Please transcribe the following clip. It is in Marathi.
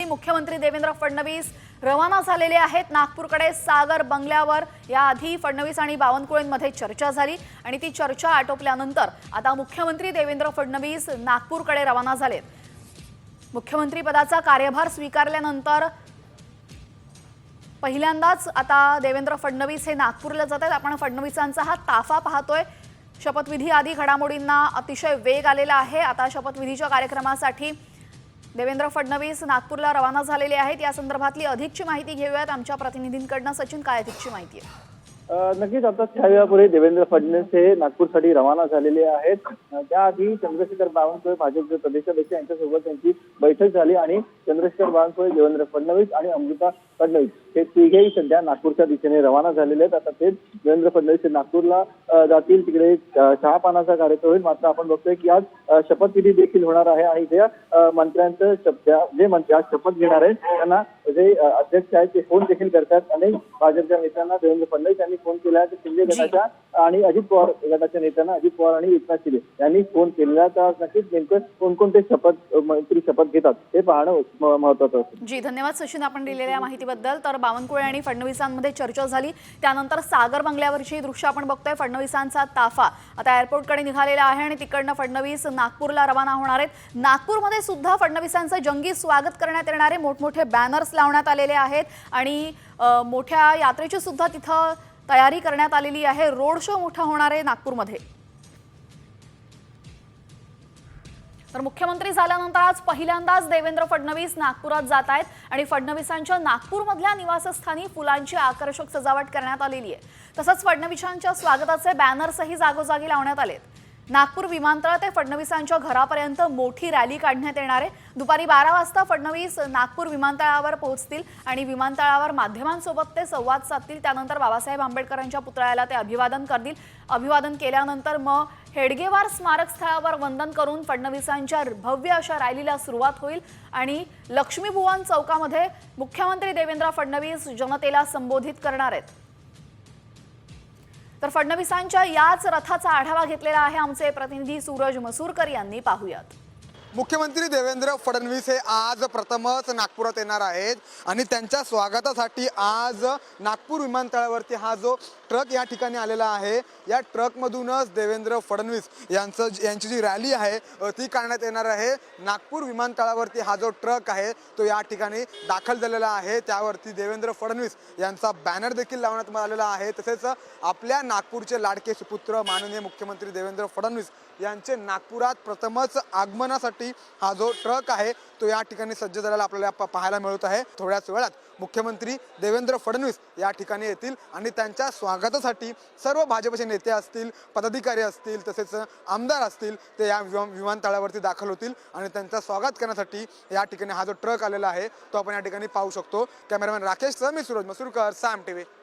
मुख्यमंत्री देवेंद्र फडणवीस रवाना झालेले आहेत नागपूरकडे सागर बंगल्यावर। याआधी फडणवीस आणि बावनकुळेंमध्ये चर्चा झाली आणि ती चर्चा आटोपल्यानंतर आता मुख्यमंत्री देवेंद्र फडणवीस नागपूरकडे रवाना झालेत। मुख्यमंत्री पदाचा कार्यभार स्वीकारल्यानंतर पहिल्यांदाच आता देवेंद्र फडणवीस हे नागपूरला जात आहेत। आपण फडणवीसांचा हा ताफा पाहतोय। शपथविधी आधी घडामोडींना अतिशय वेग आलेला आहे। आता शपथविधीच्या कार्यक्रमासाठी देवेंद्र फडणवीस नागपूरला रवाना झालेले आहेत। या संदर्भातली अधिकची माहिती घेऊयात आमच्या प्रतिनिधींकडून। सचिन, काय अधिकची माहिती आहे? नक्कीच आता काही वेळापूर्वी देवेंद्र फडणवीस हे नागपूरसाठी रवाना झालेले आहेत। त्याआधी चंद्रशेखर बावनकुळे भाजपचे प्रदेशाध्यक्ष यांच्यासोबत त्यांची बैठक झाली आणि चंद्रशेखर बावनकुळे, देवेंद्र फडणवीस आणि अमृता फडणवीस हे तिघेही सध्या नागपूरच्या दिशेने रवाना झालेले आहेत। आता ते देवेंद्र फडणवीस हे नागपूरला जातील, तिकडे चहापानाचा कार्यक्रम होईल। मात्र आपण बघतोय की आज शपथविधी देखील होणार आहे आणि त्या मंत्र्यांचं जे मंत्री आज शपथ घेणार आहेत त्यांना जे अध्यक्ष आहेत ते फोन देखील करतात। अनेक भाजपच्या नेत्यांना देवेंद्र फडणवीस यांनी फोन केला आहे। शिंदे गटाच्या आणि अजित पवार गटाच्या नेत्यांना अजित पवार आणि एकनाथ शिंदे यांनी फोन केलेला। तर नक्कीच नेमकं कोणकोणते मंत्री शपथ घेतात हे पाहणं महत्त्वाचं असेल। जी, धन्यवाद सचिन आपण दिलेल्या माहितीबद्दल। तर बावनकुळे आणि फडणवीसांमध्ये चर्चा झाली, त्यानंतर सागर बंगल्यावरची दृश्य आपण बघतोय। फडणवीसांचा ताफा आता एअरपोर्टकडे निघालेला आहे आणि तिकडनं फडणवीस नागपूरला रवाना होणार आहेत। नागपूरमध्ये सुद्धा फडणवीसांचं जंगी स्वागत करण्यात येणार आहे। मोठमोठे बॅनर्स लावण्यात आलेले आहेत आणि मोठ्या यात्रेची सुद्धा तिथं तयारी करण्यात आलेली आहे। रोड शो मोठा होणार आहे नागपूरमध्ये। तर मुख्यमंत्री झाल्यानंतर आज पहिल्यांदाच देवेंद्र फडणवीस नागपुरात जात आहेत आणि फडणवीसांच्या नागपूरमधल्या निवासस्थानी फुलांची आकर्षक सजावट करण्यात आलेली आहे। तसंच फडणवीसांच्या स्वागताचे बॅनर्सही जागोजागी लावण्यात आलेत। नागपूर विमानतळ ते फडणवीसांच्या घरापर्यंत मोठी रॅली काढण्यात येणार आहे। दुपारी 12 वाजता फडणवीस नागपूर विमानतळावर पोहोचतील आणि विमानतळावर माध्यमांसोबत ते संवाद साधतील। त्यानंतर बाबासाहेब आंबेडकरांच्या पुतळ्याला ते अभिवादन करतील। अभिवादन केल्यानंतर मग हेडगेवार स्मारक स्थळावर वंदन करून फडणवीसांच्या भव्य अशा रॅलीला सुरुवात होईल आणि लक्ष्मीभुवन चौकामध्ये मुख्यमंत्री देवेंद्र फडणवीस जनतेला संबोधित करणार आहेत। तर फडणवीसांच्या याच रथाचा आढावा घेतलेला आहे आमचे प्रतिनिधी सूरज मसूरकर यांनी। पाहूयात। मुख्यमंत्री देवेंद्र फडणवीस हे आज प्रथमच नागपुरात येणार आहेत आणि त्यांच्या स्वागतासाठी आज नागपूर विमानतळावरती हा जो ट्रक या ठिकाणी आलेला आहे, या ट्रकमधूनच देवेंद्र फडणवीस यांची जी रॅली आहे ती काढण्यात येणार आहे। नागपूर विमानतळावरती हा जो ट्रक आहे तो या ठिकाणी दाखल झालेला आहे। त्यावरती देवेंद्र फडणवीस यांचा बॅनर देखील लावण्यात आलेला आहे। तसेच आपल्या नागपूरचे लाडके सुपुत्र माननीय मुख्यमंत्री देवेंद्र फडणवीस यांचे नागपुरात प्रथमच आगमनासाठी हा जो ट्रक आहे तो या ठिकाणी सज्ज झालेला आपल्याला पाहायला मिळत आहे। थोड्याच वेळात मुख्यमंत्री देवेंद्र फडणवीस या ठिकाणी येतील आणि त्यांच्या स्वागतासाठी सर्व भाजपचे नेते असतील, पदाधिकारी असतील, तसेच आमदार असतील ते या विमानतळावरती दाखल होतील आणि त्यांचं स्वागत करण्यासाठी या ठिकाणी हा जो ट्रक आलेला आहे तो आपण या ठिकाणी पाहू शकतो। कॅमेरामॅन राकेश सह मी सूरज मसूरकर, साम टीव्ही।